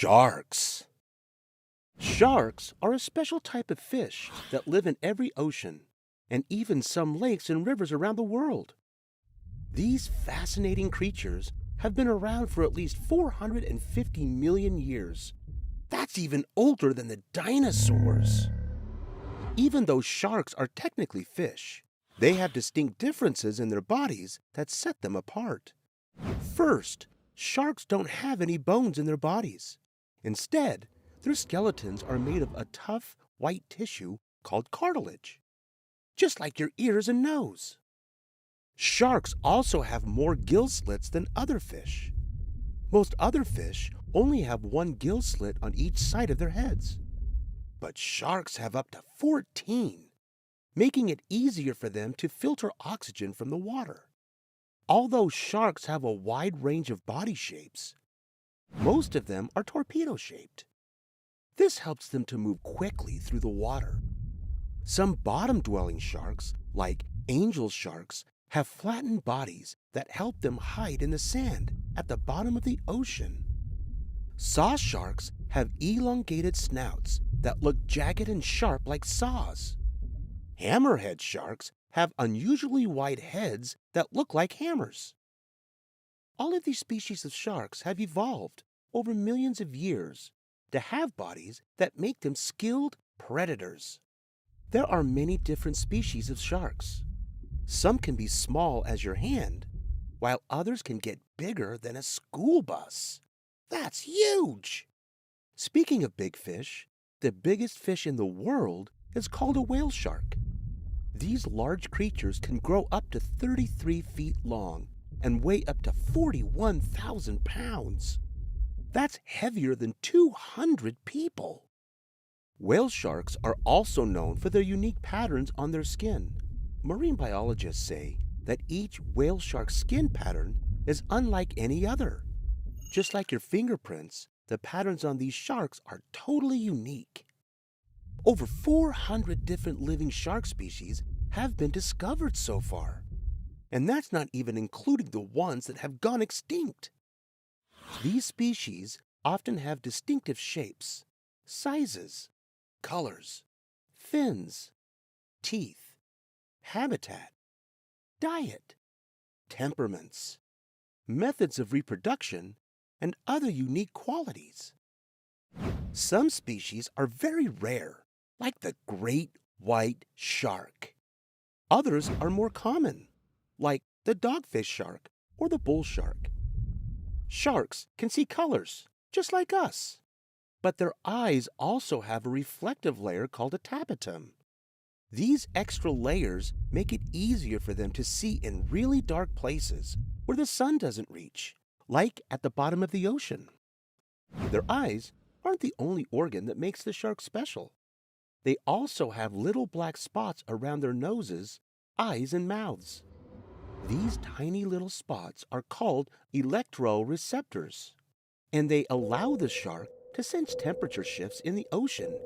Sharks. Sharks are a special type of fish that live in every ocean and even some lakes and rivers around the world. These fascinating creatures have been around for at least 450 million years. That's even older than the dinosaurs. Even though sharks are technically fish, they have distinct differences in their bodies that set them apart. First, sharks don't have any bones in their bodies. Instead, their skeletons are made of a tough, white tissue called cartilage, just like your ears and nose. Sharks also have more gill slits than other fish. Most other fish only have one gill slit on each side of their heads. But sharks have up to 14, making it easier for them to filter oxygen from the water. Although sharks have a wide range of body shapes, most of them are torpedo-shaped. This helps them to move quickly through the water. Some bottom-dwelling sharks, like angel sharks, have flattened bodies that help them hide in the sand at the bottom of the ocean. Saw sharks have elongated snouts that look jagged and sharp like saws. Hammerhead sharks have unusually wide heads that look like hammers. All of these species of sharks have evolved over millions of years to have bodies that make them skilled predators. There are many different species of sharks. Some can be small as your hand, while others can get bigger than a school bus. That's huge! Speaking of big fish, the biggest fish in the world is called a whale shark. These large creatures can grow up to 33 feet long and weigh up to 41,000 pounds. That's heavier than 200 people. Whale sharks are also known for their unique patterns on their skin. Marine biologists say that each whale shark's skin pattern is unlike any other. Just like your fingerprints, the patterns on these sharks are totally unique. Over 400 different living shark species have been discovered so far. And that's not even including the ones that have gone extinct. These species often have distinctive shapes, sizes, colors, fins, teeth, habitat, diet, temperaments, methods of reproduction, and other unique qualities. Some species are very rare, like the great white shark. Others are more common, like the dogfish shark or the bull shark. Sharks can see colors, just like us, but their eyes also have a reflective layer called a tapetum. These extra layers make it easier for them to see in really dark places where the sun doesn't reach, like at the bottom of the ocean. Their eyes aren't the only organ that makes the shark special. They also have little black spots around their noses, eyes, and mouths. These tiny little spots are called electroreceptors, and they allow the shark to sense temperature shifts in the ocean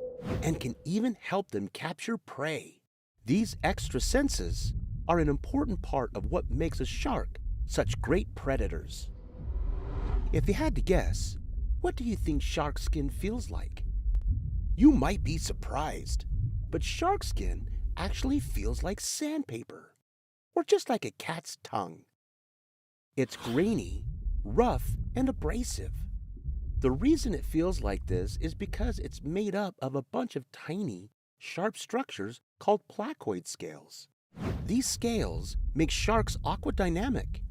and can even help them capture prey. These extra senses are an important part of what makes a shark such great predators. If you had to guess, what do you think shark skin feels like? You might be surprised, but shark skin actually feels like sandpaper, or just like a cat's tongue. It's grainy, rough, and abrasive. The reason it feels like this is because it's made up of a bunch of tiny, sharp structures called placoid scales. These scales make sharks aquadynamic,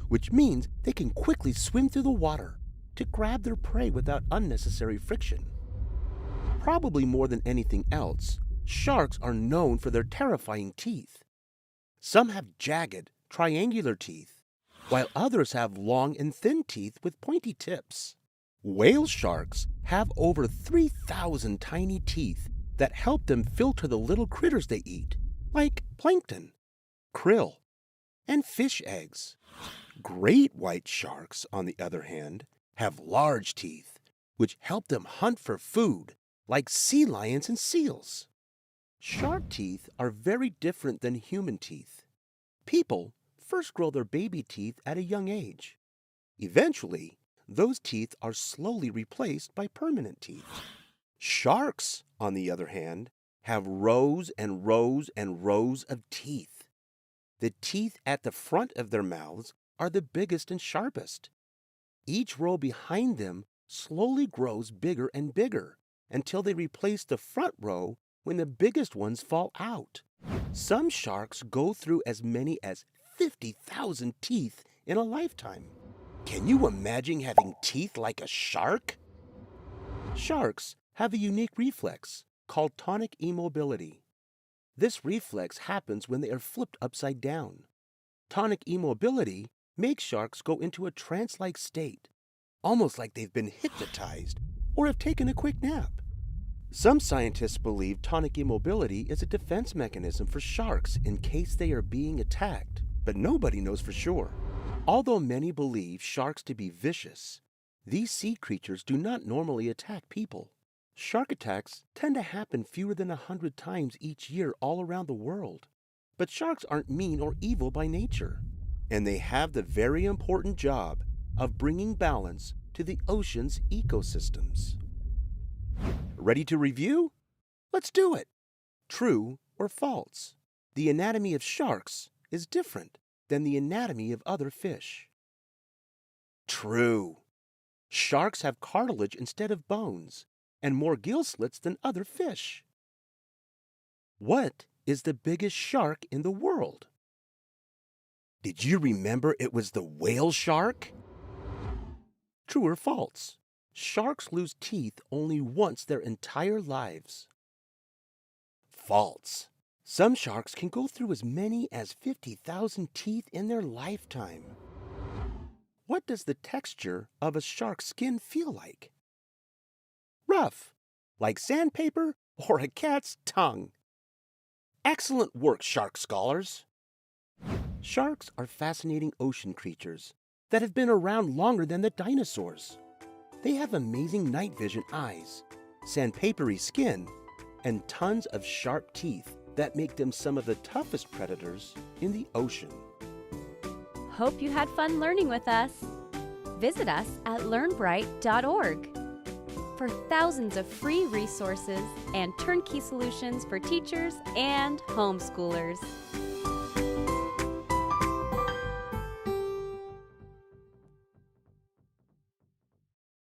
which means they can quickly swim through the water to grab their prey without unnecessary friction. Probably more than anything else, sharks are known for their terrifying teeth. Some have jagged, triangular teeth, while others have long and thin teeth with pointy tips. Whale sharks have over 3,000 tiny teeth that help them filter the little critters they eat, like plankton, krill, and fish eggs. Great white sharks, on the other hand, have large teeth, which help them hunt for food, like sea lions and seals. Shark teeth are very different than human teeth. People first grow their baby teeth at a young age. Eventually, those teeth are slowly replaced by permanent teeth. Sharks, on the other hand, have rows and rows and rows of teeth. The teeth at the front of their mouths are the biggest and sharpest. Each row behind them slowly grows bigger and bigger until they replace the front row when the biggest ones fall out. Some sharks go through as many as 50,000 teeth in a lifetime. Can you imagine having teeth like a shark? Sharks have a unique reflex called tonic immobility. This reflex happens when they are flipped upside down. Tonic immobility makes sharks go into a trance-like state, almost like they've been hypnotized or have taken a quick nap. Some scientists believe tonic immobility is a defense mechanism for sharks in case they are being attacked, but nobody knows for sure. Although many believe sharks to be vicious, these sea creatures do not normally attack people. Shark attacks tend to happen fewer than 100 times each year all around the world. But sharks aren't mean or evil by nature, and they have the very important job of bringing balance to the ocean's ecosystems. Ready to review? Let's do it. True or false? The anatomy of sharks is different than the anatomy of other fish. True. Sharks have cartilage instead of bones and more gill slits than other fish. What is the biggest shark in the world? Did you remember it was the whale shark? True or false? Sharks lose teeth only once their entire lives. False. Some sharks can go through as many as 50,000 teeth in their lifetime. What does the texture of a shark's skin feel like? Rough, like sandpaper or a cat's tongue. Excellent work, shark scholars. Sharks are fascinating ocean creatures that have been around longer than the dinosaurs. They have amazing night vision eyes, sandpapery skin, and tons of sharp teeth that make them some of the toughest predators in the ocean. Hope you had fun learning with us. Visit us at learnbright.org for thousands of free resources and turnkey solutions for teachers and homeschoolers.